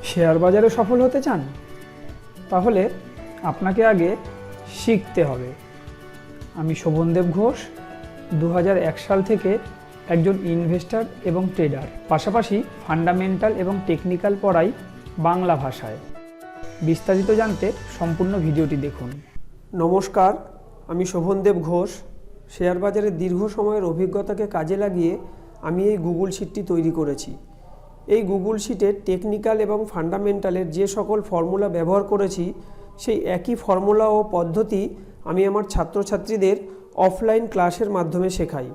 Share বাজারে সফল হতে চান? তাহলে আপনাকে আগে শিখতে হবে। আমি শোভনদেব ঘোষ, 2001 সাল থেকে একজন ইনভেস্টর এবং ট্রেডার, পাশাপাশি ফান্ডামেন্টাল এবং টেকনিক্যাল পড়াই বাংলা ভাষায়। বিস্তারিত জানতে সম্পূর্ণ ভিডিওটি দেখুন। নমস্কার, আমি শোভনদেব ঘোষ। শেয়ার বাজারে দীর্ঘ সময়ের অভিজ্ঞতাকে কাজে লাগিয়ে আমি এই গুগল শিটটি তৈরি করেছি। এই গুগল শিটে টেকনিক্যাল এবং ফান্ডামেন্টালের যে সকল ফর্মুলা ব্যবহার করেছি, সেই একই ফর্মুলা ও পদ্ধতি আমি আমার ছাত্রছাত্রীদের অফলাইন ক্লাসের মাধ্যমে শেখাই।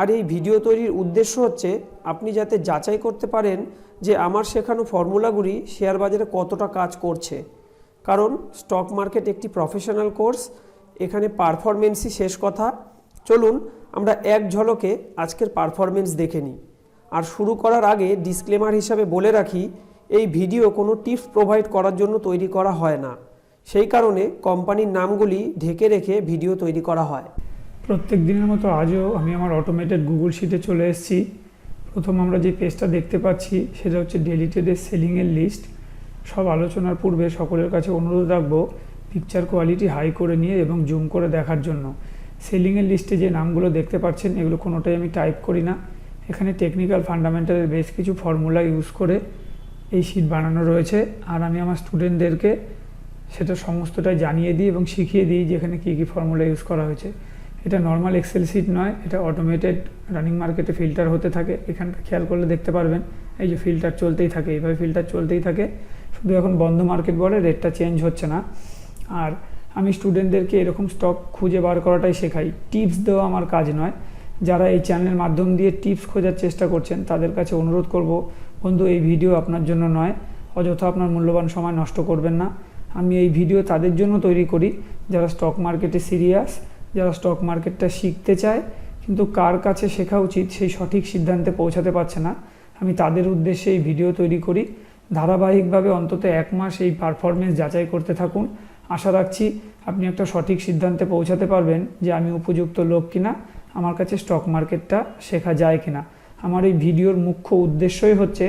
আর এই ভিডিও তৈরির উদ্দেশ্য হচ্ছে আপনি যাতে যাচাই করতে পারেন যে আমার শেখানো ফর্মুলাগুলি শেয়ার বাজারে কতটা কাজ করছে। কারণ স্টক মার্কেট একটি প্রফেশনাল কোর্স, এখানে পারফরমেন্সই শেষ কথা। চলুন আমরা এক ঝলকে আজকের পারফরমেন্স দেখে নিই। আর শুরু করার আগে ডিসক্লেমার হিসাবে বলে রাখি, এই ভিডিও কোনো টিপস প্রোভাইড করার জন্য তৈরি করা হয় না। সেই কারণে কোম্পানির নামগুলি ঢেকে রেখে ভিডিও তৈরি করা হয়। প্রত্যেক দিনের মতো আজও আমি আমার অটোমেটেড গুগল শিটে চলে এসেছি। প্রথম আমরা যে পেজটা দেখতে পাচ্ছি সেটা হচ্ছে ডেলি ট্রেডের সেলিংয়ের লিস্ট। সব আলোচনার পূর্বে সকলের কাছে অনুরোধ রাখবো পিকচার কোয়ালিটি হাই করে নিয়ে এবং জুম করে দেখার জন্য। সেলিংয়ের লিস্টে যে নামগুলো দেখতে পাচ্ছেন এগুলো কোনোটাই আমি টাইপ করি না। এখানে টেকনিক্যাল ফান্ডামেন্টালের বেশ কিছু ফর্মুলা ইউজ করে এই শিট বানানো রয়েছে। আর আমি আমার স্টুডেন্টদেরকে সেটা সমস্তটাই জানিয়ে দিই এবং শিখিয়ে দিই যে এখানে কী কী ফর্মুলা ইউজ করা হয়েছে। এটা নর্মাল এক্সেল শিট নয়, এটা অটোমেটেড রানিং মার্কেটে ফিল্টার হতে থাকে। এখানটা খেয়াল করলে দেখতে পারবেন এই যে ফিল্টার চলতেই থাকে, এইভাবে ফিল্টার চলতেই থাকে। শুধু এখন বন্ধ মার্কেট বলে রেটটা চেঞ্জ হচ্ছে না। আর আমি স্টুডেন্টদেরকে এরকম স্টক খুঁজে বার করাটাই শেখাই, টিপস দেওয়া আমার কাজ নয়। যারা এই চ্যানেলের মাধ্যম দিয়ে টিপস খোঁজার চেষ্টা করছেন তাদের কাছে অনুরোধ করব, বন্ধু এই ভিডিও আপনার জন্য নয়, অযথা আপনার মূল্যবান সময় নষ্ট করবেন না। আমি এই ভিডিও তাদের জন্য তৈরি করি যারা স্টক মার্কেটে সিরিয়াস, যারা স্টক মার্কেটটা শিখতে চায় কিন্তু কার কাছে শেখা উচিত সেই সঠিক সিদ্ধান্তে পৌঁছাতে পারছে না। আমি তাদের উদ্দেশ্যে এই ভিডিও তৈরি করি। ধারাবাহিকভাবে অন্তত 1 মাস এই পারফরমেন্স যাচাই করতে থাকুন। আশা রাখছি আপনি একটা সঠিক সিদ্ধান্তে পৌঁছাতে পারবেন যে আমি উপযুক্ত লোক কিনা, আমার কাছে স্টক মার্কেটটা শেখা যায় কিনা। আমার এই ভিডিওর মুখ্য উদ্দেশ্যই হচ্ছে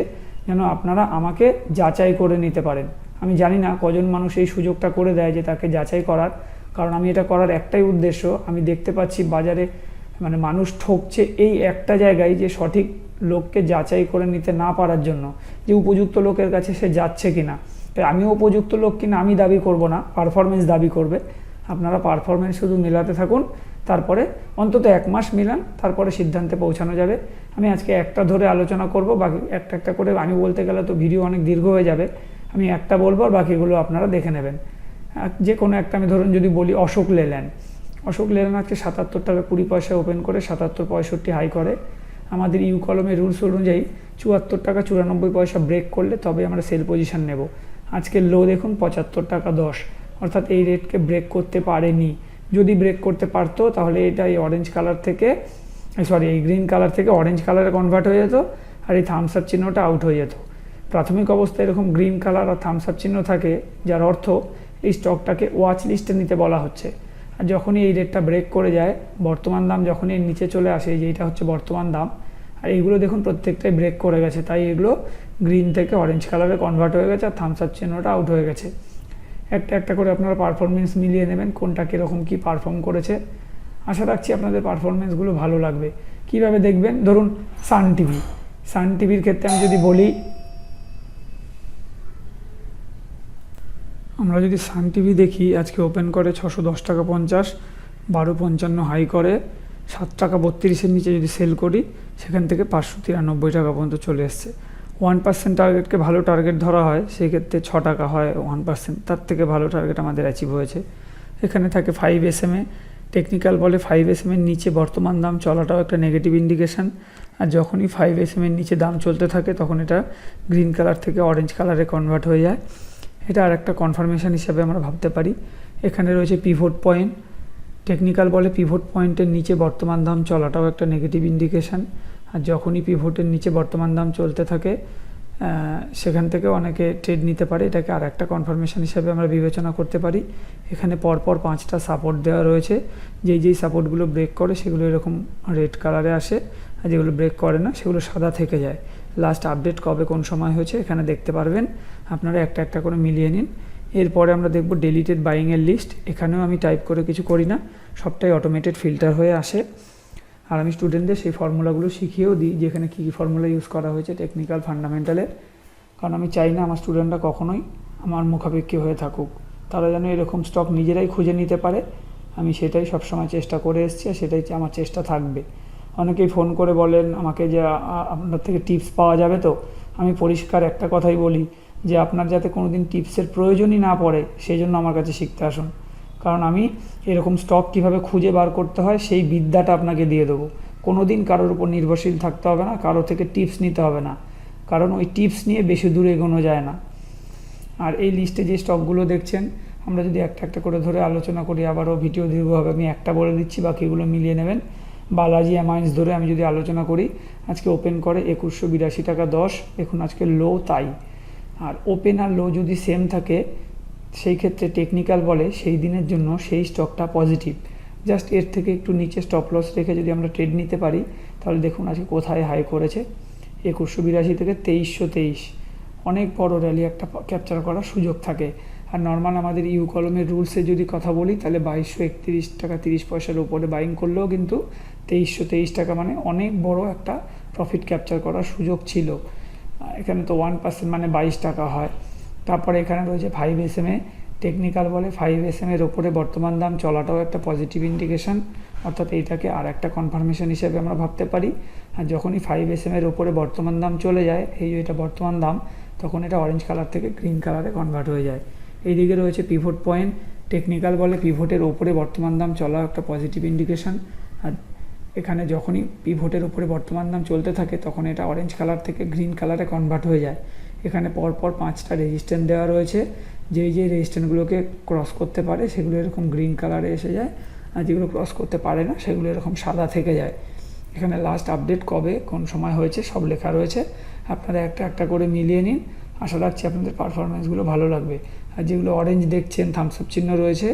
যেন আপনারা আমাকে যাচাই করে নিতে পারেন। আমি জানি না কজন মানুষ এই সুযোগটা করে দেয় যে তাকে যাচাই করার, কারণ আমি এটা করার একটাই উদ্দেশ্য, আমি দেখতে পাচ্ছি বাজারে মানুষ ঠকছে এই একটা জায়গায় যে সঠিক লোককে যাচাই করে নিতে না পারার জন্য, যে উপযুক্ত লোকের কাছে সে যাচ্ছে কিনা। তাই আমিও উপযুক্ত লোক কিনা আমি দাবি করব না, পারফরমেন্স দাবি করবে। আপনারা পারফরমেন্স শুধু মেলাতে থাকুন, তারপরে অন্তত 1 মাস মিলান, তারপরে সিদ্ধান্তে পৌঁছানো যাবে। আমি আজকে একটা ধরে আলোচনা করব, বাকি একটা একটা করে আমি বলতে গেলে তো ভিডিও অনেক দীর্ঘ হয়ে যাবে। আমি একটা বলবো আর বাকিগুলো আপনারা দেখে নেবেন। যে কোনো একটা আমি ধরুন যদি বলি অশোক লেল্যান্ড আজকে 77 টাকা 20 পয়সা ওপেন করে 77.65 হাই করে। আমাদের ইউ কলমের রুলস অনুযায়ী 74 টাকা 94 পয়সা ব্রেক করলে তবে আমরা সেল পজিশন নেব। আজকের লো দেখুন 75 টাকা 10, অর্থাৎ এই রেটকে ব্রেক করতে পারেনি। যদি ব্রেক করতে পারতো তাহলে এটা এই অরেঞ্জ কালার থেকে এই গ্রিন কালার থেকে অরেঞ্জ কালারে কনভার্ট হয়ে যেত আর এই থামস আপ চিহ্নটা আউট হয়ে যেত। প্রাথমিক অবস্থায় এরকম গ্রিন কালার আর থামস আপ চিহ্ন থাকে, যার অর্থ এই স্টকটাকে ওয়াচ লিস্টে নিতে বলা হচ্ছে। আর যখনই এই রেটটা ব্রেক করে যায়, বর্তমান দাম যখনই এর নিচে চলে আসে, যেটা হচ্ছে বর্তমান দাম, আর এইগুলো দেখুন প্রত্যেকটাই ব্রেক করে গেছে, তাই এগুলো গ্রিন থেকে অরেঞ্জ কালারে কনভার্ট হয়ে গেছে আর থামস আপ চিহ্নটা আউট হয়ে গেছে। একটা একটা করে আপনারা পারফরমেন্স মিলিয়ে নেবেন কোনটা কীরকম কী পারফর্ম করেছে। আশা রাখছি আপনাদের পারফরমেন্সগুলো ভালো লাগবে। কীভাবে দেখবেন, ধরুন সান টিভির ক্ষেত্রে আমি যদি বলি, আমরা যদি সান টিভি দেখি, আজকে ওপেন করে 610 টাকা 50, 12.55 হাই করে 7 টাকা 32-এর নিচে যদি সেল করি, সেখান থেকে 593 টাকা পর্যন্ত চলে এসছে। 1% টার্গেটকে ভালো টার্গেট ধরা হয়, সেক্ষেত্রে 6 টাকা হয় 1%, তার থেকে ভালো টার্গেট আমাদের অ্যাচিভ হয়েছে। এখানে থাকে 5 SMA, টেকনিক্যাল বলে 5 SMA এর নিচে বর্তমান দাম চলাটাও একটা নেগেটিভ ইন্ডিকেশান। আর যখনই 5 SMA এর নিচে দাম চলতে থাকে তখন এটা গ্রিন কালার থেকে অরেঞ্জ কালারে কনভার্ট হয়ে যায়। এটা আর একটা কনফার্মেশন হিসাবে আমরা ভাবতে পারি। এখানে রয়েছে পিভট পয়েন্ট, টেকনিক্যাল বলে পিভট পয়েন্টের নিচে বর্তমান দাম চলাটাও একটা নেগেটিভ ইন্ডিকেশান। আর যখনই পিভটের নিচে বর্তমান দাম চলতে থাকে সেখান থেকে অনেকে ট্রেড নিতে পারে, এটাকে আর একটা কনফার্মেশন হিসাবে আমরা বিবেচনা করতে পারি। এখানে পরপর 5টা সাপোর্ট দেওয়া রয়েছে, যেই সাপোর্টগুলো ব্রেক করে সেগুলো এরকম রেড কালারে আসে, আর যেগুলো ব্রেক করে না সেগুলো সাদা থেকে যায়। লাস্ট আপডেট কবে কোন সময় হয়েছে এখানে দেখতে পারবেন। আপনারা একটা একটা করে মিলিয়ে নিন। এরপরে আমরা দেখব ডিলিটেড বাইংয়ের লিস্ট। এখানেও আমি টাইপ করে কিছু করি না, সবটাই অটোমেটেড ফিল্টার হয়ে আসে। আর আমি স্টুডেন্টদের সেই ফর্মুলাগুলো শিখিয়েও দিই, যেখানে কী কী ফর্মুলা ইউজ করা হয়েছে টেকনিক্যাল ফান্ডামেন্টালের। কারণ আমি চাই না আমার স্টুডেন্টরা কখনোই আমার মুখাপেক্ষী হয়ে থাকুক, তারা যেন এরকম স্টক নিজেরাই খুঁজে নিতে পারে। আমি সেটাই সবসময় চেষ্টা করে এসেছি, আর সেটাই আমার চেষ্টা থাকবে। অনেকেই ফোন করে বলেন আমাকে যে আপনার থেকে টিপস পাওয়া যাবে তো। আমি পরিষ্কার একটা কথাই বলি যে আপনার যাতে কোনো দিন টিপসের প্রয়োজনই না পড়ে সেই জন্য আমার কাছে শিখতে আসুন। কারণ আমি এরকম স্টক কীভাবে খুঁজে বার করতে হয় সেই বিদ্যাটা আপনাকে দিয়ে দেবো। কোনো দিন কারোর উপর নির্ভরশীল থাকতে হবে না, কারো থেকে টিপস নিতে হবে না, কারণ ওই টিপস নিয়ে বেশি দূরে এগোনো যায় না। আর এই লিস্টে যে স্টকগুলো দেখছেন, আমরা যদি একটা একটা করে ধরে আলোচনা করি, আবারও ভিডিও দীর্ঘ হবে, আমি একটা বলে দিচ্ছি, বাকিগুলো মিলিয়ে নেবেন। বালাজি অ্যামাইন্স ধরে আমি যদি আলোচনা করি, আজকে ওপেন করে 2182 টাকা 10, দেখুন আজকে লো তাই। আর ওপেন আর লো যদি সেম থাকে সেই ক্ষেত্রে টেকনিক্যাল বলে সেই দিনের জন্য সেই স্টকটা পজিটিভ। জাস্ট এর থেকে একটু নিচে স্টপ লস রেখে যদি আমরা ট্রেড নিতে পারি, তাহলে দেখুন আজকে কোথায় হাই করেছে, 2182 থেকে 2323। অনেক বড় র্যালি একটা ক্যাপচার করার সুযোগ থাকে। আর নর্মাল আমাদের ইউ কলমের রুলসে যদি কথা বলি, তাহলে 2231 টাকা 30 পয়সার উপরে বাইং করলেও কিন্তু 2323 টাকা মানে অনেক বড় একটা প্রফিট ক্যাপচার করার সুযোগ ছিল। এখানে তো 1% মানে 22 টাকা হয়। তারপরে এখানে রয়েছে 5SM, টেকনিক্যাল বলে 5SM এর ওপরে বর্তমান দাম চলাটাও একটা পজিটিভ ইন্ডিকেশন, অর্থাৎ এইটাকে আর একটা কনফার্মেশন হিসেবে আমরা ভাবতে পারি। আর যখনই 5SM এর ওপরে বর্তমান দাম চলে যায়, এই যে এটা বর্তমান দাম, তখন এটা অরেঞ্জ কালার থেকে গ্রিন কালারে কনভার্ট হয়ে যায়। এইদিকে রয়েছে পিভট পয়েন্ট, টেকনিক্যাল বলে পিভটের ওপরে বর্তমান দাম চলা একটা পজিটিভ ইন্ডিকেশন। আর এখানে যখনই পিভটের ওপরে বর্তমান দাম চলতে থাকে, তখন এটা অরেঞ্জ কালার থেকে গ্রিন কালারে কনভার্ট হয়ে যায়। এখানে পরপর 5টা রেজিস্ট্যান্স দেওয়া রয়েছে, যেই রেজিস্ট্যান্সগুলোকে ক্রস করতে পারে সেগুলো এরকম গ্রিন কালারে এসে যায়, আর যেগুলো ক্রস করতে পারে না সেগুলো এরকম সাদা থেকে যায়। এখানে লাস্ট আপডেট কবে কোন সময় হয়েছে সব লেখা রয়েছে, আপনারা একটা একটা করে মিলিয়ে নিন। আশা রাখছি আপনাদের পারফরমেন্সগুলো ভালো লাগবে। আর যেগুলো অরেঞ্জ দেখছেন, থামস আপ চিহ্ন রয়েছে,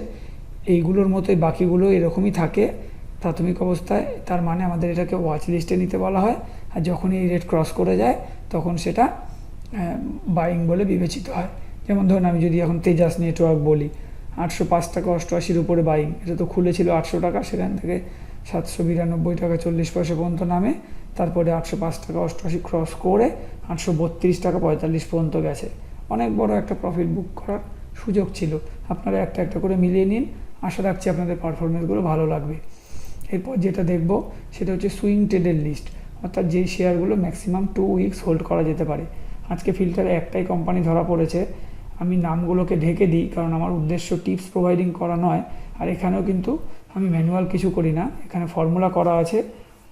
এইগুলোর মতোই বাকিগুলো এরকমই থাকে প্রাথমিক অবস্থায়। তার মানে আমাদের এটাকে ওয়াচ লিস্টে নিতে বলা হয়। আর যখনই এই রেট ক্রস করে যায়, তখন সেটা বাইং বলে বিবেচিত হয়। যেমন ধরুন আমি যদি এখন তেজাস নেটওয়ার্ক বলি, 805 টাকা 88 উপরে বাইং, এটা তো খুলেছিল 800 টাকা, সেখান থেকে 792 টাকা 40 পয়সা পর্যন্ত নামে, তারপরে 805 টাকা 88 ক্রস করে 832 টাকা 45 পর্যন্ত গেছে। অনেক বড় একটা প্রফিট বুক করার সুযোগ ছিল। আপনারা একটা একটা করে মিলিয়ে নিন, আশা রাখছি আপনাদের পারফরমেন্সগুলো ভালো লাগবে। এরপর যেটা দেখব সেটা হচ্ছে সুইং ট্রেডের লিস্ট, অর্থাৎ যেই শেয়ারগুলো ম্যাক্সিমাম 2 উইকস হোল্ড করা যেতে পারে। আজকে ফিল্টারে একটাই কোম্পানি ধরা পড়েছে। আমি নামগুলোকে ঢেকে দিই, কারণ আমার উদ্দেশ্য টিপস প্রোভাইডিং করা নয়। আর এখানেও কিন্তু আমি ম্যানুয়াল কিছু করি না, এখানে ফর্মুলা করা আছে,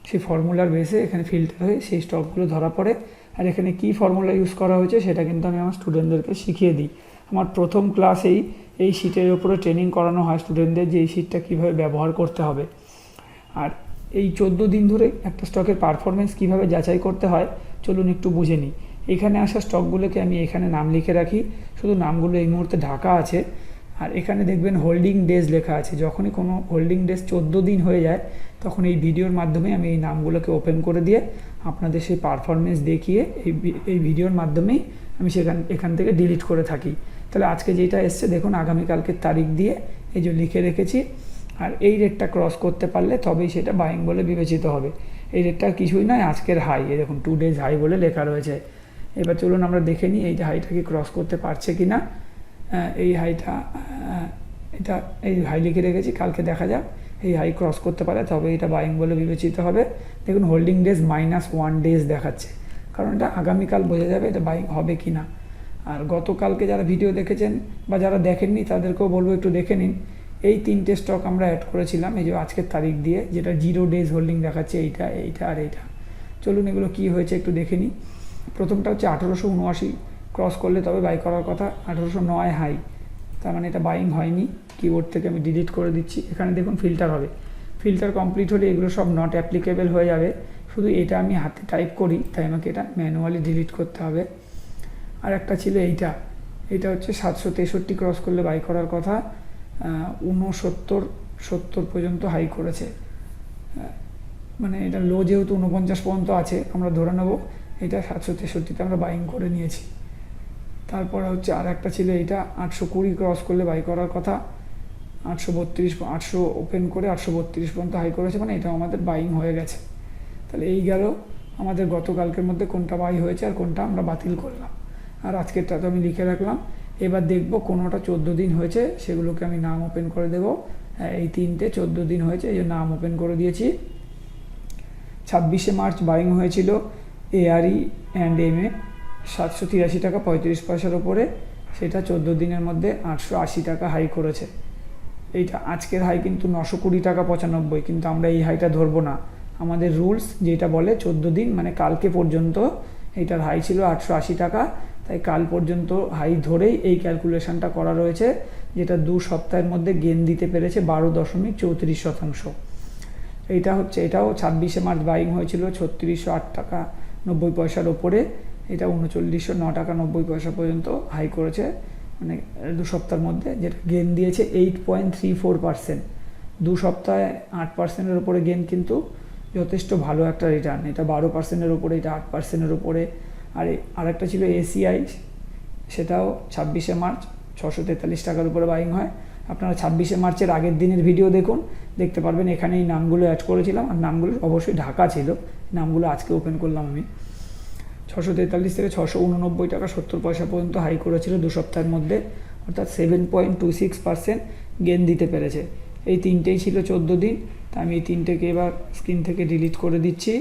সেই ফর্মুলার বেসে এখানে ফিল্টার হয়ে সেই স্টকগুলো ধরা পড়ে। আর এখানে কী ফর্মুলা ইউজ করা হয়েছে সেটা কিন্তু আমি আমার স্টুডেন্টদেরকে শিখিয়ে দিই। আমার প্রথম ক্লাসেই এই শিটের ওপরে ট্রেনিং করানো হয় স্টুডেন্টদের, যে এই শিটটা কীভাবে ব্যবহার করতে হবে। আর এই 14 দিন ধরে একটা স্টকের পারফরমেন্স কীভাবে যাচাই করতে হয় চলুন একটু বুঝে নিই। এখানে আসা স্টকগুলোকে আমি এখানে নাম লিখে রাখি, শুধু নামগুলো এই মুহূর্তে ঢাকা আছে। আর এখানে দেখবেন হোল্ডিং ডেজ লেখা আছে। যখনই কোনো হোল্ডিং ডেজ 14 দিন হয়ে যায়, তখন এই ভিডিওর মাধ্যমে আমি এই নামগুলোকে ওপেন করে দিয়ে আপনাদের সেই পারফরমেন্স দেখিয়ে এই ভিডিওর মাধ্যমেই আমি এখান থেকে ডিলিট করে থাকি। তাহলে আজকে যেটা এসছে দেখুন, আগামীকালকের তারিখ দিয়ে এই যে লিখে রেখেছি। আর এই রেটটা ক্রস করতে পারলে তবেই সেটা বাইং বলে বিবেচিত হবে। এই রেটটা কিছুই নয়, আজকের হাই, এই দেখুন 2 ডেজ হাই বলে লেখা রয়েছে। এবার চলুন আমরা দেখে নিই এই হাইটা কি ক্রস করতে পারছে কি না। এই হাইটা এই হাই লিখে রেখেছি, কালকে দেখা যাক এই হাই ক্রস করতে পারে তবে এটা বাইং বলে বিবেচিত হবে। দেখুন হোল্ডিং ডেজ -1 ডেজ দেখাচ্ছে, কারণ এটা আগামীকাল বোঝা যাবে এটা বাইং হবে কি না। আর গতকালকে যারা ভিডিও দেখেছেন বা যারা দেখেননি তাদেরকেও বলবো একটু দেখে নিন। এই 3টে স্টক আমরা অ্যাড করেছিলাম এই যে আজকের তারিখ দিয়ে, যেটা 0 ডেজ হোল্ডিং দেখাচ্ছে, এইটা আর এইটা। চলুন এগুলো কি হয়েছে একটু দেখে নিই। প্রথমটা হচ্ছে 1879 ক্রস করলে তবে বাই করার কথা, 1809 হাই, তার মানে এটা বাইং হয়নি। কিবোর্ড থেকে আমি ডিলিট করে দিচ্ছি। এখানে দেখুন ফিল্টার হবে, ফিল্টার কমপ্লিট হলে এগুলো সব নট অ্যাপ্লিকেবল হয়ে যাবে। শুধু এটা আমি হাতে টাইপ করি, তাই আমাকে এটা ম্যানুয়ালি ডিলিট করতে হবে। আর একটা ছিল এইটা হচ্ছে 763 ক্রস করলে বাই করার কথা, 69-70 পর্যন্ত হাই করেছে। মানে এটা লো যেহেতু 49 পর্যন্ত আছে, আমরা ধরে নেব এটা 763তে আমরা বাইং করে নিয়েছি। তারপরে হচ্ছে আর একটা ছিল এইটা 820 ক্রস করলে বাই করার কথা, 832 ওপেন করে 832 পর্যন্ত হাই করেছে, মানে এটা আমাদের বাইং হয়ে গেছে। তাহলে এই গেল আমাদের গতকালকের মধ্যে কোনটা বাই হয়েছে আর কোনটা আমরা বাতিল করলাম। আর আজকেরটা তো আমি লিখে রাখলাম। এবার দেখব কোনোটা 14 দিন হয়েছে, সেগুলোকে আমি নাম ওপেন করে দেব। এই তিনটে 14 দিন হয়েছে, এই নাম ওপেন করে দিয়েছি। 26শে মার্চ বাইং হয়েছিল ARE অ্যান্ড MA 783 টাকা 35 পয়সার ওপরে, সেটা 14 দিনের মধ্যে 880 টাকা হাই করেছে। এইটা আজকের হাই কিন্তু 920 টাকা 95, কিন্তু আমরা এই হাইটা ধরবো না। আমাদের রুলস যেটা বলে 14 দিন মানে কালকে পর্যন্ত এইটার হাই ছিল 880 টাকা, তাই কাল পর্যন্ত হাই ধরেই এই ক্যালকুলেশনটা করা রয়েছে, যেটা 2 সপ্তাহের মধ্যে গেন দিতে পেরেছে 12.34%। এইটা হচ্ছে, এটাও 26শে মার্চ বাইং হয়েছিল 3608 টাকা 90 পয়সার ওপরে, এটা 3909 টাকা 90 পয়সা পর্যন্ত হাই করেছে, মানে 2 সপ্তাহের মধ্যে, যেটা গেন দিয়েছে 8.34%। 2 সপ্তাহে 8%-এর ওপরে গেন কিন্তু যথেষ্ট ভালো একটা রিটার্ন। এটা 12%-এর ওপরে, এটা 8%-এর ওপরে। আর আরেকটা ছিল ACI, সেটাও 26শে মার্চ 643 টাকার উপরে বাইং হয়। আপনারা 26শে মার্চের আগের দিনের ভিডিও দেখুন, দেখতে পারবেন এখানে এই নামগুলো অ্যাড করেছিলাম, আর নামগুলো অবশ্যই ঢাকা ছিল, নামগুলো আজকে ওপেন করলাম আমি। 643 থেকে 689 টাকা 70 পয়সা পর্যন্ত হাই করেছিল 2 সপ্তাহের মধ্যে, অর্থাৎ 7.26% গেন দিতে পেরেছে। এই তিনটেই ছিল 14 দিন, তা আমি এই তিনটেকে এবার স্ক্রিন থেকে ডিলিট করে দিচ্ছি।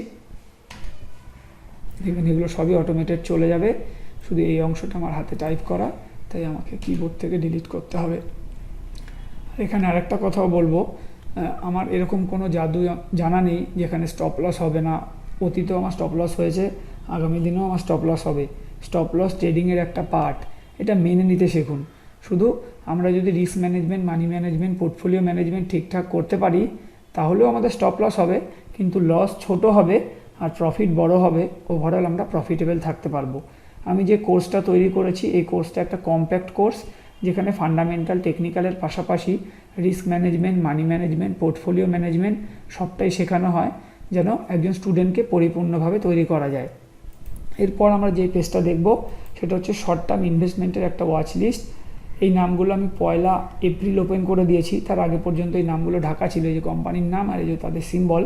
দেখবেন এগুলো সবই অটোমেটেড চলে যাবে, শুধু এই অংশটা আমার হাতে টাইপ করা, তাই আমাকে কিবোর্ড থেকে ডিলিট করতে হবে। এখানে আরেকটা কথাও বলবো, আমার এরকম কোনো জাদু জানা নেই যেখানে স্টপ লস হবে না। অতীতেও আমার স্টপ লস হয়েছে, আগামী দিনেও আমার স্টপ লস হবে। স্টপ লস ট্রেডিংয়ের একটা পার্ট, এটা মেনে নিতে শিখুন। শুধু আমরা যদি risk management, money management, portfolio management ঠিকঠাক করতে পারি, তাহলেও আমাদের স্টপ লস হবে, কিন্তু লস ছোট হবে আর প্রফিট বড় হবে। ওভারঅল আমরা প্রফিটেবল থাকতে পারবো। আমি যে কোর্সটা তৈরি করেছি, এই কোর্সটা একটা কম্প্যাক্ট কোর্স, যেখানে ফান্ডামেন্টাল টেকনিক্যালের পাশাপাশি risk management, money management, portfolio management সবটাই শেখানো হয়, যেন একজন স্টুডেন্টকে পরিপূর্ণভাবে তৈরি করা যায়। এরপর আমরা যে পেজটা দেখব সেটা হচ্ছে শর্ট টার্ম ইনভেস্টমেন্টের একটা ওয়াচ লিস্ট। এই নামগুলো আমি 1 এপ্রিল ওপেন করে দিয়েছি, তার আগে পর্যন্ত এই নামগুলো ঢাকা ছিল, এই যে কোম্পানির নাম আর এই যে তাদের সিম্বল।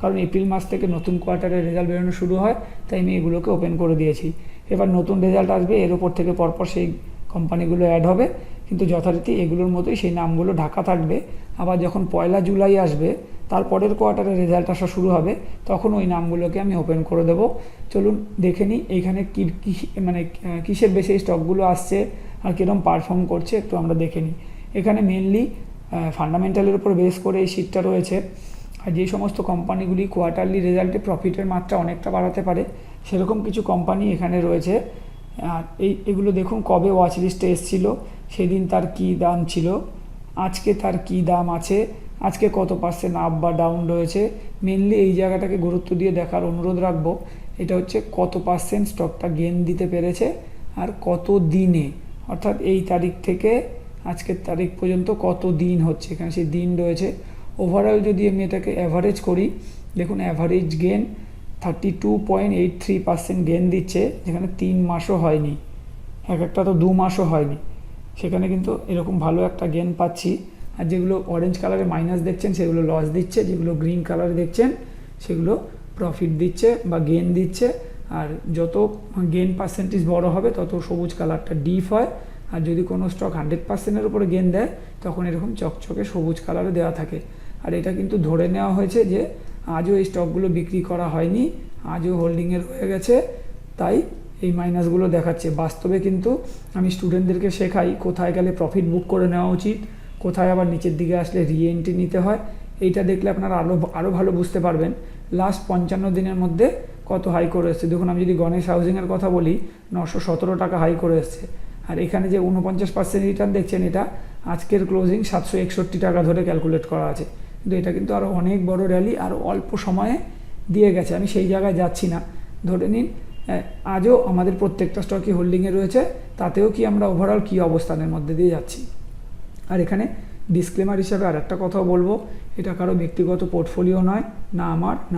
কারণ এপ্রিল মাস থেকে নতুন কোয়ার্টারের রেজাল্ট বেরোনো শুরু হয়, তাই আমি এগুলোকে ওপেন করে দিয়েছি। এবার নতুন রেজাল্ট আসবে, এর ওপর থেকে পরপর সেই কোম্পানিগুলো অ্যাড হবে, কিন্তু যথারীতি এগুলোর মতোই সেই নামগুলো ঢাকা থাকবে। আবার যখন 1 জুলাই আসবে, তারপরের কোয়ার্টারের রেজাল্ট আসা শুরু হবে, তখন ওই নামগুলোকে আমি ওপেন করে দেবো। চলুন দেখে নিই এইখানে কী মানে কিসের বেশি স্টকগুলো আসছে আর কীরকম পারফর্ম করছে, একটু আমরা দেখে নিই। এখানে মেনলি ফান্ডামেন্টালের উপর বেস করে এই শিটটা রয়েছে। আর যে সমস্ত কোম্পানিগুলি কোয়ার্টারলি রেজাল্টে প্রফিটের মাত্রা অনেকটা বাড়াতে পারে, সেরকম কিছু কোম্পানি এখানে রয়েছে। আর এগুলো দেখুন কবে ওয়াচ লিস্টে এসেছিলো, সেদিন তার কী দাম ছিল, আজকে তার কী দাম আছে, আজকে কত পার্সেন্ট আপ বা ডাউন রয়েছে। মেনলি এই জায়গাটাকে গুরুত্ব দিয়ে দেখার অনুরোধ রাখবো। এটা হচ্ছে কত পার্সেন্ট স্টকটা গেন দিতে পেরেছে আর কত দিনে, অর্থাৎ এই তারিখ থেকে আজকের তারিখ পর্যন্ত কত দিন হচ্ছে, এখানে সেই দিন রয়েছে। ওভারঅল যদি আমি এটাকে অ্যাভারেজ করি, দেখুন অ্যাভারেজ গেন 32.83% গেন দিচ্ছে, যেখানে 3 মাসও হয়নি, একটা তো 2 মাসও হয়নি, সেখানে কিন্তু এরকম ভালো একটা গেন পাচ্ছি। আর যেগুলো অরেঞ্জ কালারে মাইনাস দেখছেন সেগুলো লস দিচ্ছে, যেগুলো গ্রিন কালারে দেখছেন সেগুলো প্রফিট দিচ্ছে বা গেন দিচ্ছে। আর যত গেন পার্সেন্টেজ বড় হবে তত সবুজ কালারটা ডিপ হয়, আর যদি কোনো স্টক 100%-এর উপরে গেন দেয় তখন এরকম চকচকে সবুজ কালারে দেওয়া থাকে। আর এটা কিন্তু ধরে নেওয়া হয়েছে যে আজও এই স্টকগুলো বিক্রি করা হয়নি, আজও হোল্ডিংয়ের হয়ে গেছে, তাই এই মাইনাসগুলো দেখাচ্ছে। বাস্তবে কিন্তু আমি স্টুডেন্টদেরকে শেখাই কোথায় গেলে প্রফিট বুক করে নেওয়া উচিত, কোথায় আবার নিচের দিকে আসলে রিএন্ট্রি নিতে হয়। এইটা দেখলে আপনারা আরও ভালো বুঝতে পারবেন লাস্ট 55 দিনের মধ্যে কত হাই করে এসছে। দেখুন আমি যদি গণেশ হাউজিংয়ের কথা বলি, 917 টাকা হাই করে এসছে। আর এখানে যে 49% রিটার্ন দেখছেন, এটা আজকের ক্লোজিং 761 টাকা ধরে ক্যালকুলেট করা আছে, কিন্তু এটা কিন্তু আরও অনেক বড় র্যালি আর অল্প সময়ে দিয়ে গেছে। আমি সেই জায়গায় যাচ্ছি না, ধরে নিন আজও আমাদের প্রত্যেকটা স্টকই হোল্ডিংয়ে রয়েছে, তাতেও কি আমরা ওভারঅল কী অবস্থানের মধ্যে দিয়ে যাচ্ছি। আর এখানে ডিসক্লেমার হিসাবে আর একটা কথাও বলবো, এটা কারো ব্যক্তিগত পোর্টফোলিও নয়, না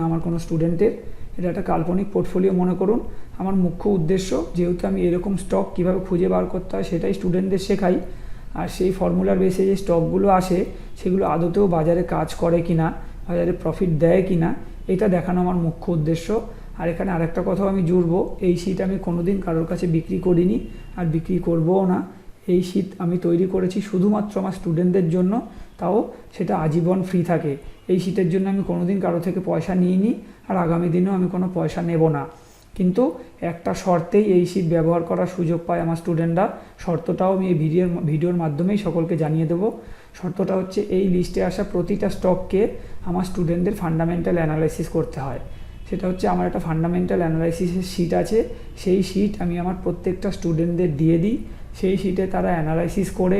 আমার কোনো স্টুডেন্টের। এটা একটা কাল্পনিক পোর্টফোলিও মনে করুন। আমার মুখ্য উদ্দেশ্য, যেহেতু আমি এরকম স্টক কীভাবে খুঁজে বার করতে হয় সেটাই স্টুডেন্টদের শেখাই, আর সেই ফর্মুলার বেসে যে স্টকগুলো আসে সেগুলো আদতেও বাজারে কাজ করে কিনা, বাজারে প্রফিট দেয় কিনা, এটা দেখানো আমার মুখ্য উদ্দেশ্য। আর এখানে আরেকটা কথাও আমি জুড়বো, এই শীট আমি কোনোদিন কারোর কাছে বিক্রি করিনি আর বিক্রি করবও না। এই শীট আমি তৈরি করেছি শুধুমাত্র আমার স্টুডেন্টদের জন্য, তাও সেটা আজীবন ফ্রি থাকে। এই শীটের জন্য আমি কোনোদিন কারো থেকে পয়সা নিইনি আর আগামী দিনেও আমি কোনো পয়সা নেব না। কিন্তু একটা শর্তেই এই শীট ব্যবহার করার সুযোগ পায় আমার স্টুডেন্টরা। শর্তটাও আমি এই ভিডিওর মাধ্যমেই সকলকে জানিয়ে দেবো। শর্তটা হচ্ছে, এই লিস্টে আসা প্রতিটা স্টককে আমার স্টুডেন্টদের ফান্ডামেন্টাল অ্যানালাইসিস করতে হয়। সেটা হচ্ছে, আমার একটা ফান্ডামেন্টাল অ্যানালাইসিসের শিট আছে, সেই শিট আমি আমার প্রত্যেকটা স্টুডেন্টদের দিয়ে দিই। সেই শিটে তারা অ্যানালাইসিস করে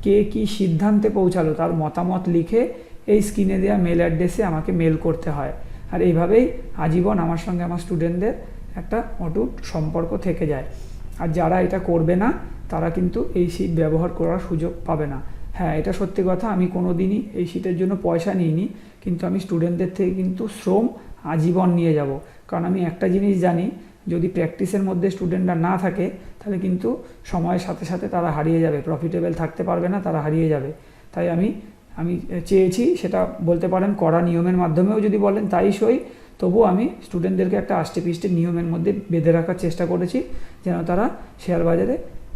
কে কী সিদ্ধান্তে পৌঁছালো তার মতামত লিখে এই স্ক্রিনে দেওয়া মেল অ্যাড্রেসে আমাকে মেল করতে হয়। আর এইভাবেই আজীবন আমার সঙ্গে আমার স্টুডেন্টদের একটা অটুট সম্পর্ক থেকে যায়। আর যারা এটা করবে না তারা কিন্তু এই শীট ব্যবহার করার সুযোগ পাবে না। হ্যাঁ, এটা সত্যি কথা, আমি কোনো দিনই এই শীটের জন্য পয়সা নিইনি, কিন্তু আমি স্টুডেন্টদের থেকে কিন্তু শ্রম আজীবন নিয়ে যাব। কারণ আমি একটা জিনিস জানি, যদি প্র্যাকটিসের মধ্যে স্টুডেন্টরা না থাকে তাহলে কিন্তু সময়ের সাথে সাথে তারা হারিয়ে যাবে, প্রফিটেবল থাকতে পারবে না, তারা হারিয়ে যাবে। তাই আমি চেয়েছি, সেটা বলতে পারেন কড়া নিয়মের মাধ্যমেও যদি বলেন তাই সই, তবুও আমি স্টুডেন্টদেরকে একটা আষ্টে পিষ্টে নিয়মের মধ্যে বেঁধে রাখার চেষ্টা করেছি, যেন তারা শেয়ার বাজারে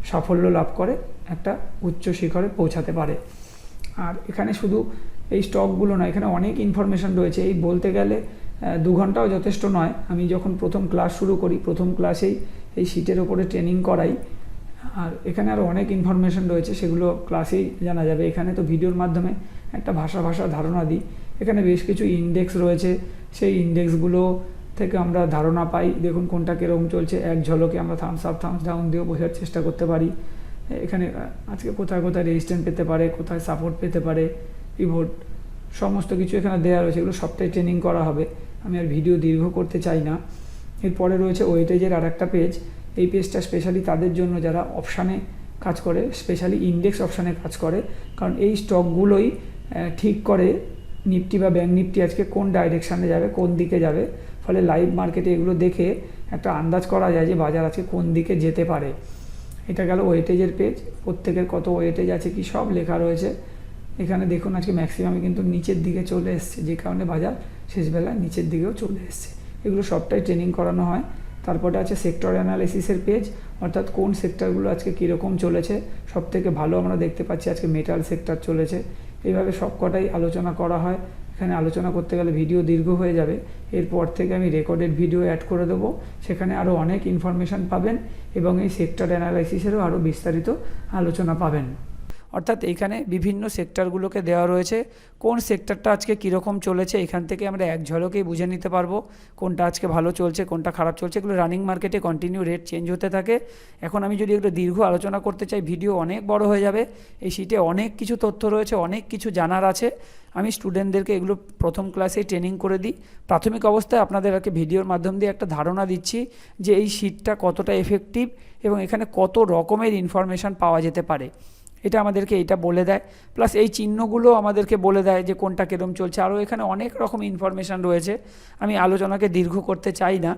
সাফল্য লাভ করে একটা উচ্চ শিখরে পৌঁছাতে পারে। আর এখানে শুধু এই স্টকগুলো নয়, এখানে অনেক ইনফরমেশান রয়েছে। এই বলতে গেলে 2 ঘন্টাও যথেষ্ট নয়। আমি যখন প্রথম ক্লাস শুরু করি, প্রথম ক্লাসেই এই শীটের ওপরে ট্রেনিং করাই। আর এখানে আরও অনেক ইনফরমেশান রয়েছে, সেগুলো ক্লাসেই জানা যাবে। এখানে তো ভিডিওর মাধ্যমে একটা ভাষা ধারণা দিই। এখানে বেশ কিছু ইন্ডেক্স রয়েছে, সেই ইন্ডেক্সগুলো থেকে আমরা ধারণা পাই। দেখুন কোনটা কীরকম চলছে, এক ঝলকে আমরা থামস আপ থামস ডাউন দিয়েও বোঝার চেষ্টা করতে পারি। এখানে আজকে কোথায় কোথায় রেজিস্ট্যান্স পেতে পারে, কোথায় সাপোর্ট পেতে পারে, পিভট, সমস্ত কিছু এখানে দেওয়া রয়েছে। এগুলো সবটাই ট্রেনিং করা হবে, আমি আর ভিডিও দীর্ঘ করতে চাই না। এরপরে রয়েছে ওয়েটেজের আর একটা পেজ। এই পেজটা স্পেশালি তাদের জন্য যারা অপশানে কাজ করে, স্পেশালি ইন্ডেক্স অপশানে কাজ করে। কারণ এই স্টকগুলোই ঠিক করে নিফটি বা ব্যাঙ্ক নিফটি আজকে কোন ডাইরেকশানে যাবে, কোন দিকে যাবে। ফলে লাইভ মার্কেটে এগুলো দেখে একটা আন্দাজ করা যায় যে বাজার আজকে কোন দিকে যেতে পারে। এটা গেল ওয়েটেজের পেজ, প্রত্যেকের কত ওয়েটেজ আছে কি সব লেখা রয়েছে। এখানে দেখুন আজকে ম্যাক্সিমামই কিন্তু নিচের দিকে চলে এসছে, যে কারণে বাজার শেষবেলা নিচের দিকেও চলে এসছে। এগুলো সবটাই ট্রেনিং করানো হয়। তারপরে আছে সেক্টর অ্যানালাইসিসের পেজ, অর্থাৎ কোন সেক্টরগুলো আজকে কীরকম চলেছে। সবথেকে ভালো আমরা দেখতে পাচ্ছি আজকে মেটাল সেক্টর চলেছে। এইভাবে সব কটাই আলোচনা করা হয়। এখানে আলোচনা করতে গেলে ভিডিও দীর্ঘ হয়ে যাবে। এরপর থেকে আমি রেকর্ডেড ভিডিও অ্যাড করে দেবো, সেখানে আরও অনেক ইনফরমেশান পাবেন এবং এই সেক্টর অ্যানালাইসিসেরও আরও বিস্তারিত আলোচনা পাবেন। অর্থাৎ এইখানে বিভিন্ন সেক্টরগুলোকে দেওয়া রয়েছে, কোন সেক্টরটা আজকে কীরকম চলেছে এখান থেকে আমরা এক ঝলকেই বুঝে নিতে পারবো কোনটা আজকে ভালো চলছে, কোনটা খারাপ চলছে। এগুলো রানিং মার্কেটে কন্টিনিউ রেট চেঞ্জ হতে থাকে। এখন আমি যদি এগুলো দীর্ঘ আলোচনা করতে চাই, ভিডিও অনেক বড় হয়ে যাবে। এই শীটে অনেক কিছু তথ্য রয়েছে, অনেক কিছু জানার আছে। আমি স্টুডেন্টদেরকে এগুলো প্রথম ক্লাসেই ট্রেনিং করে দিই। প্রাথমিক অবস্থায় আপনাদেরকে ভিডিওর মাধ্যম দিয়ে একটা ধারণা দিচ্ছি যে এই শীটটা কতটা এফেক্টিভ এবং এখানে কত রকমের ইনফরমেশান পাওয়া যেতে পারে। এটা আমাদেরকে এইটা বলে দেয়, প্লাস এই চিহ্নগুলো আমাদেরকে বলে দেয় যে কোনটা কীরকম চলছে। আরও এখানে অনেক রকম ইনফরমেশান রয়েছে, আমি আলোচনাকে দীর্ঘ করতে চাই না।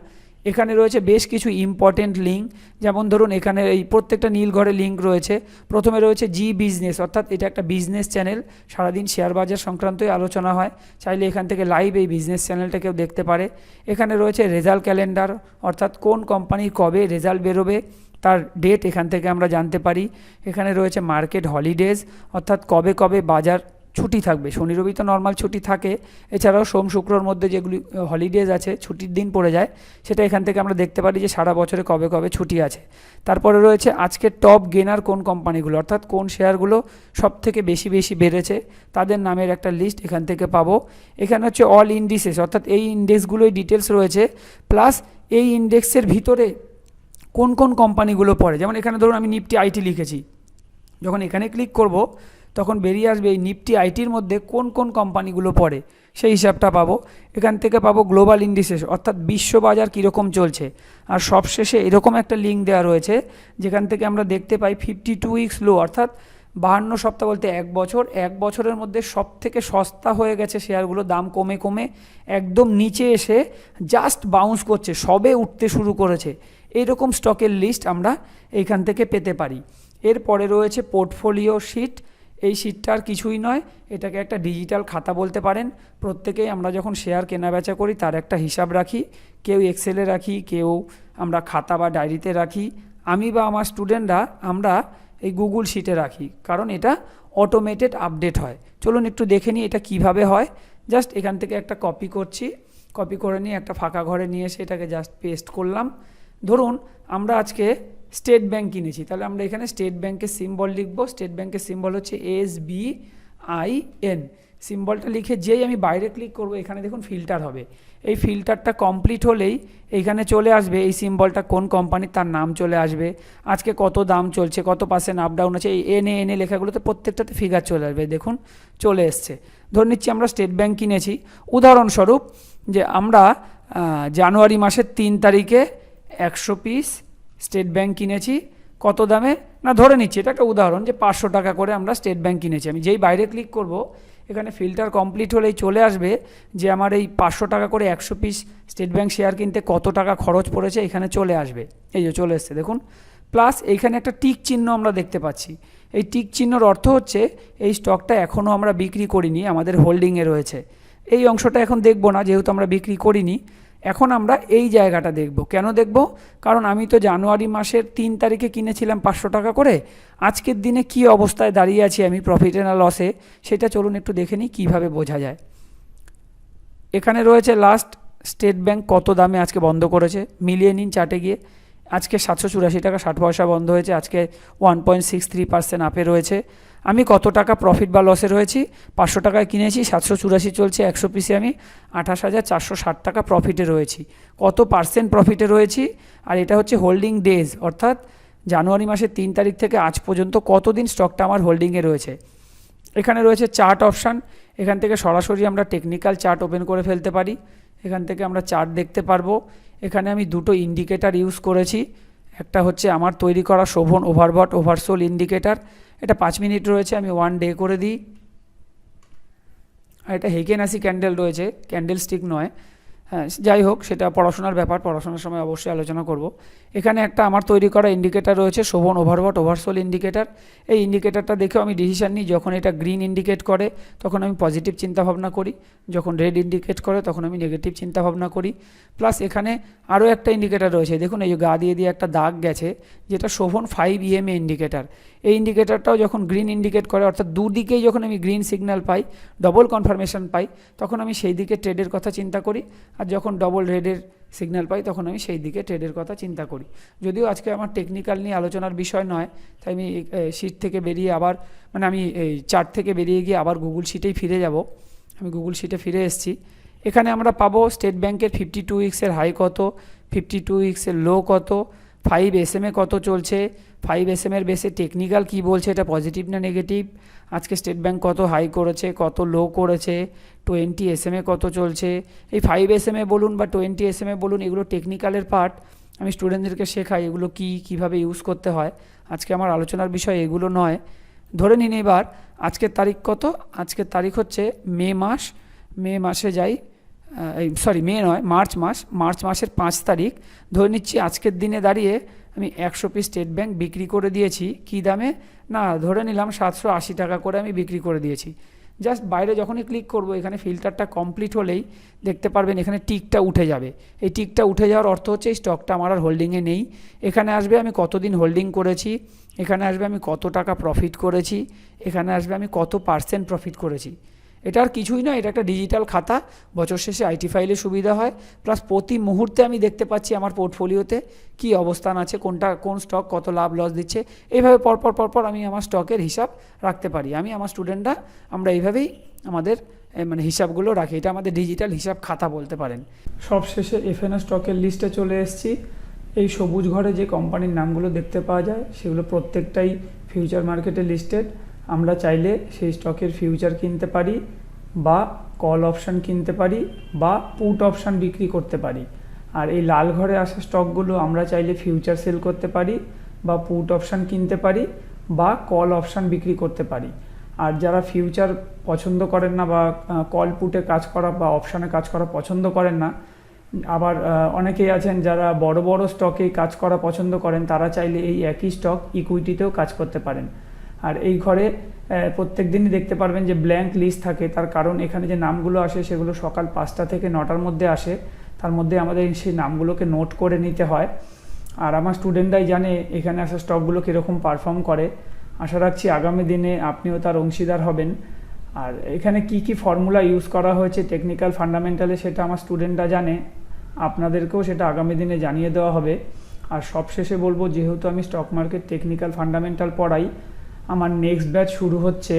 এখানে রয়েছে বেশ কিছু ইম্পর্টেন্ট লিঙ্ক, যেমন ধরুন এখানে এই প্রত্যেকটা নীল ঘরে লিঙ্ক রয়েছে। প্রথমে রয়েছে জি বিজনেস, অর্থাৎ এটা একটা বিজনেস চ্যানেল, সারাদিন শেয়ার বাজার সংক্রান্তই আলোচনা হয়। চাইলে এখান থেকে লাইভ এই বিজনেস চ্যানেলটা কেউ দেখতে পারে। এখানে রয়েছে রেজাল্ট ক্যালেন্ডার, অর্থাৎ কোন কোম্পানির কবে রেজাল্ট বেরোবে তার ডেট এখান থেকে আমরা জানতে পারি। এখানে রয়েছে মার্কেট হলিডেজ, অর্থাৎ কবে কবে বাজার ছুটি থাকবে। শনি রবি তো নর্মাল ছুটি থাকে, এছাড়াও সোম শুক্রর মধ্যে যেগুলি হলিডেজ আছে, ছুটির দিন পড়ে যায়, সেটা এখান থেকে আমরা দেখতে পারি যে সারা বছরে কবে কবে ছুটি আছে। তারপরে রয়েছে আজকে টপ গেনার কোন কোম্পানিগুলো, অর্থাৎ কোন শেয়ারগুলো সব থেকে বেশি বেড়েছে তাদের নামের একটা লিস্ট এখান থেকে পাবো। এখানে হচ্ছে অল ইন্ডিসেস, অর্থাৎ এই ইন্ডেক্সগুলোই ডিটেলস রয়েছে, প্লাস এই ইন্ডেক্সের ভিতরে কোন কোন কোম্পানিগুলো পড়ে। যেমন এখানে ধরুন আমি নিফটি আইটি লিখেছি, যখন এখানে ক্লিক করব তখন বেরিয়ে আসবে এই নিফটি আইটির মধ্যে কোন কোন কোম্পানিগুলো পড়ে, সেই হিসাবটা পাবো। এখান থেকে পাবো গ্লোবাল ইন্ডিসেস, অর্থাৎ বিশ্ববাজার কীরকম চলছে। আর সবশেষে এরকম একটা লিঙ্ক দেওয়া রয়েছে যেখান থেকে আমরা দেখতে পাই 52 উইকস লো, অর্থাৎ 52 সপ্তাহ বলতে 1 বছর, 1 বছরের মধ্যে সব থেকে সস্তা হয়ে গেছে শেয়ারগুলো, দাম কমে কমে একদম নিচে এসে জাস্ট বাউন্স করছে, সবে উঠতে শুরু করেছে। এইরকম স্টকের লিস্ট আমরা এইখান থেকে পেতে পারি। এরপরে রয়েছে পোর্টফোলিও শিট। এই শিটটা আর কিছুই নয়, এটাকে একটা ডিজিটাল খাতা বলতে পারেন। প্রত্যেকেই আমরা যখন শেয়ার কেনাবেচা করি তার একটা হিসাব রাখি, কেউ এক্সেলে রাখি, কেউ আমরা খাতা বা ডায়েরিতে রাখি। আমি বা আমার স্টুডেন্টরা আমরা এই গুগল শিটে রাখি, কারণ এটা অটোমেটেড আপডেট হয়। চলুন একটু দেখে নিই এটা কিভাবে হয়। জাস্ট এখান থেকে একটা কপি করছি, কপি করে নিয়ে একটা ফাঁকা ঘরে নিয়ে এসে এটাকে জাস্ট পেস্ট করলাম। ধরুন আমরা আজকে স্টেট ব্যাংক কিনেছি, তাহলে আমরা এখানে স্টেট ব্যাংকের সিম্বল লিখব। স্টেট ব্যাংকের সিম্বল হচ্ছে SBIN। সিম্বলটা লিখে যেই আমি বাইরে ক্লিক করব, এখানে দেখুন ফিল্টার হবে। এই ফিল্টারটা কমপ্লিট হলেই এইখানে চলে আসবে এই সিম্বলটা কোন কোম্পানির, তার নাম চলে আসবে, আজকে কত দাম চলছে, কত পার্সেন্ট আপ ডাউন আছে, এই এনে লেখাগুলোতে প্রত্যেকটাতে ফিগার চলে আসবে। দেখুন চলে এসছে। ধরে নিচ্ছি আমরা স্টেট ব্যাংক কিনেছি। উদাহরণস্বরূপ যে আমরা জানুয়ারি মাসের 3 তারিখে 100 পিস স্টেট ব্যাংক কিনেছি। কত দামে না, ধরে নিচ্ছি এটা একটা উদাহরণ যে 500 টাকা করে আমরা স্টেট ব্যাংক কিনেছি। আমি যেই বাইরে ক্লিক করব, এখানে ফিল্টার কমপ্লিট হলেই চলে আসবে যে আমার এই 500 টাকা করে 100 পিস স্টেট ব্যাংক শেয়ার কিনতে কত টাকা খরচ পড়েছে, এখানে চলে আসবে। এই যে চলে এসছে দেখুন। প্লাস এইখানে একটা টিক চিহ্ন আমরা দেখতে পাচ্ছি। এই টিক চিহ্নর অর্থ হচ্ছে এই স্টকটা এখনও আমরা বিক্রি করিনি, আমাদের হোল্ডিংয়ে রয়েছে। এই অংশটা এখন দেখব না, যেহেতু আমরা বিক্রি করিনি। এখন আমরা এই জায়গাটা দেখব। কেন দেখব? কারণ আমি তো জানুয়ারি মাসের 3 তারিখে কিনেছিলাম 500 টাকা করে। আজকের দিনে কি অবস্থায় দাঁড়িয়ে আছি আমি, প্রফিটে না লসে, সেটা চলুন একটু দেখে নিই কীভাবে বোঝা যায়। এখানে রয়েছে লাস্ট স্টেট ব্যাংক কত দামে আজকে বন্ধ করেছে, মিলিয়ে নিন চার্টে গিয়ে। আজকে 784 টাকা 60 পয়সা বন্ধ হয়েছে, আজকে 1.63% আপে রয়েছে। আমি কত টাকা প্রফিট বা লসে রয়েছি, 500 টাকায় কিনেছি, 784 চলছে, 100 পিসে আমি 28,460 টাকা প্রফিটে রয়েছি। কত পার্সেন্ট প্রফিটে রয়েছি, আর এটা হচ্ছে হোল্ডিং ডেজ, অর্থাৎ জানুয়ারি মাসের 3 তারিখ থেকে আজ পর্যন্ত কতদিন স্টকটা আমার হোল্ডিংয়ে রয়েছে। এখানে রয়েছে চার্ট অপশান। এখান থেকে সরাসরি আমরা টেকনিক্যাল চার্ট ওপেন করে ফেলতে পারি। এখান থেকে আমরা চার্ট দেখতে পারবো। এখানে আমি দুটো ইন্ডিকেটার ইউজ করেছি। একটা হচ্ছে আমার তৈরি করা শোভন ওভারবট ওভারসোল ইন্ডিকেটার, এটা 5 মিনিট রয়েছে, আমি 1 ডে করে দিই। আর এটা হেকেনাসি ক্যান্ডেল রয়েছে, ক্যান্ডেল স্টিক নয়। হ্যাঁ, যাই হোক, সেটা পড়াশোনার ব্যাপার, পড়াশোনার সময় অবশ্যই আলোচনা করব। এখানে একটা আমার তৈরি করা ইন্ডিকেটার রয়েছে শোভন ওভারবট ওভারসোল ইন্ডিকেটার। এই ইন্ডিকেটারটা দেখেও আমি ডিসিশান নিই। যখন এটা গ্রিন ইন্ডিকেট করে তখন আমি পজিটিভ চিন্তাভাবনা করি, যখন রেড ইন্ডিকেট করে তখন আমি নেগেটিভ চিন্তাভাবনা করি। প্লাস এখানে আরও একটা ইন্ডিকেটার রয়েছে, দেখুন এই যে গা দিয়ে একটা দাগ গেছে, যেটা শোভন 5 EMA ইন্ডিকেটার। এই ইন্ডিকেটারটাও যখন গ্রিন ইন্ডিকেট করে, অর্থাৎ দুদিকেই যখন আমি গ্রিন সিগন্যাল পাই, ডবল কনফার্মেশন পাই, তখন আমি সেই দিকে ট্রেডের কথা চিন্তা করি। আর যখন ডবল রেডের সিগন্যাল পাই তখন আমি সেই দিকে ট্রেডের কথা চিন্তা করি। যদিও আজকে আমার টেকনিক্যাল নিয়ে আলোচনার বিষয় নয়, তাই আমি শিট থেকে বেরিয়ে আবার আমি এই চার্ট থেকে বেরিয়ে গিয়ে আবার গুগল শিটেই ফিরে যাব। আমি গুগল শিটে ফিরে এসেছি। এখানে আমরা পাবো স্টেট ব্যাংকের 52 উইক্সের হাই কত, 52 উইক্সের লো কত, 5 SMA কত চলছে, 5 SMA এর বেসে টেকনিক্যাল কী বলছে, এটা পজিটিভ না নেগেটিভ, আজকে স্টেট ব্যাংক কত হাই করেছে, কত লো করেছে, 20 SMA কত চলছে। এই 5 SMA বলুন বা 20 SMA বলুন, এগুলো টেকনিক্যালের পার্ট। আমি স্টুডেন্টদেরকে শেখাই এগুলো কীভাবে ইউজ করতে হয়। আজকে আমার আলোচনার বিষয় এগুলো নয়। ধরে নিন এবার আজকের তারিখ কত, আজকের তারিখ হচ্ছে মে মাসে যাই, মে নয়, মার্চ মাসের 5 তারিখ। ধরে নিচ্ছি আজকের দিনে দাঁড়িয়ে আমি 100 পিস স্টেট ব্যাংক বিক্রি করে দিয়েছি। কী দামে না, ধরে নিলাম 780 টাকা করে আমি বিক্রি করে দিয়েছি। জাস্ট বাইরে যখনই ক্লিক করব, এখানে ফিল্টারটা কমপ্লিট হলেই দেখতে পারবেন এখানে টিকটা উঠে যাবে। এই টিকটা উঠে যাওয়ার অর্থ হচ্ছে এই স্টকটা আমার আর হোল্ডিংয়ে নেই। এখানে আসবে আমি কতদিন হোল্ডিং করেছি, এখানে আসবে আমি কত টাকা প্রফিট করেছি, এখানে আসবে আমি কত পার্সেন্ট প্রফিট করেছি। এটা আর কিছুই নয়, এটা একটা ডিজিটাল খাতা। বছর শেষে IT ফাইলে সুবিধা হয়। প্লাস প্রতি মুহূর্তে আমি দেখতে পাচ্ছি আমার পোর্টফোলিওতে কী অবস্থান আছে, কোন স্টক কত লাভ লস দিচ্ছে। এইভাবে পরপর আমি আমার স্টকের হিসাব রাখতে পারি। আমি আমার স্টুডেন্টরা আমরা এইভাবেই আমাদের হিসাবগুলো রাখি। এটা আমাদের ডিজিটাল হিসাব খাতা বলতে পারেন। সবশেষে FNO স্টকের লিস্টে চলে এসেছি। এই সবুজ ঘরে যে কোম্পানির নামগুলো দেখতে পাওয়া যায় সেগুলো প্রত্যেকটাই ফিউচার মার্কেটে লিস্টেড। আমরা চাইলে সেই স্টকের ফিউচার কিনতে পারি, বা কল অপশান কিনতে পারি, বা পুট অপশান বিক্রি করতে পারি। আর এই লাল ঘরে আসা স্টকগুলো আমরা চাইলে ফিউচার সেল করতে পারি, বা পুট অপশান কিনতে পারি, বা কল অপশান বিক্রি করতে পারি। আর যারা ফিউচার পছন্দ করেন না বা কল পুটে কাজ করা বা অপশানে কাজ করা পছন্দ করেন না, আবার অনেকেই আছেন যারা বড় বড় স্টকেই কাজ করা পছন্দ করেন, তারা চাইলে এই একই স্টক ইকুইটিতেও কাজ করতে পারেন। আর এই ঘরে প্রত্যেক দিনই দেখতে পারবেন যে ব্ল্যাঙ্ক লিস্ট থাকে, তার কারণ এখানে যে নামগুলো আসে সেগুলো সকাল 5টা থেকে 9টার মধ্যে আসে, তার মধ্যে আমাদের সেই নামগুলোকে নোট করে নিতে হয়। আর আমার স্টুডেন্টরাই জানে এখানে আসা স্টকগুলো কীরকম পারফর্ম করে। আশা রাখছি আগামী দিনে আপনিও তার অংশীদার হবেন। আর এখানে কি কি ফর্মুলা ইউজ করা হয়েছে টেকনিক্যাল ফান্ডামেন্টালে সেটা আমার স্টুডেন্টরা জানে, আপনাদেরকেও সেটা আগামী দিনে জানিয়ে দেওয়া হবে। আর সবশেষে বলবো, যেহেতু আমি স্টক মার্কেট টেকনিক্যাল ফান্ডামেন্টাল পড়াই, আমার নেক্সট ব্যাচ শুরু হচ্ছে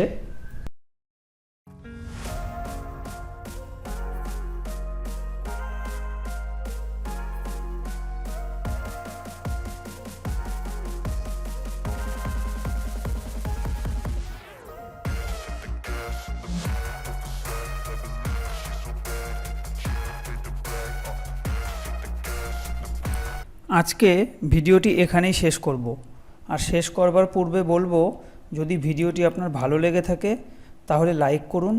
আজকে ভিডিওটি এখানেই শেষ করব। আর শেষ করবার পূর্বে বলবো, যদি ভিডিওটি আপনার ভালো লেগে থাকে তাহলে লাইক করুন,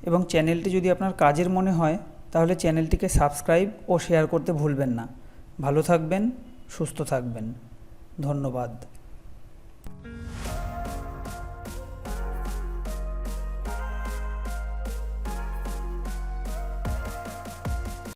এবং চ্যানেলটি যদি আপনার কাজের মনে হয় তাহলে চ্যানেলটিকে সাবস্ক্রাইব ও শেয়ার করতে ভুলবেন না। ভালো থাকবেন, সুস্থ থাকবেন। ধন্যবাদ।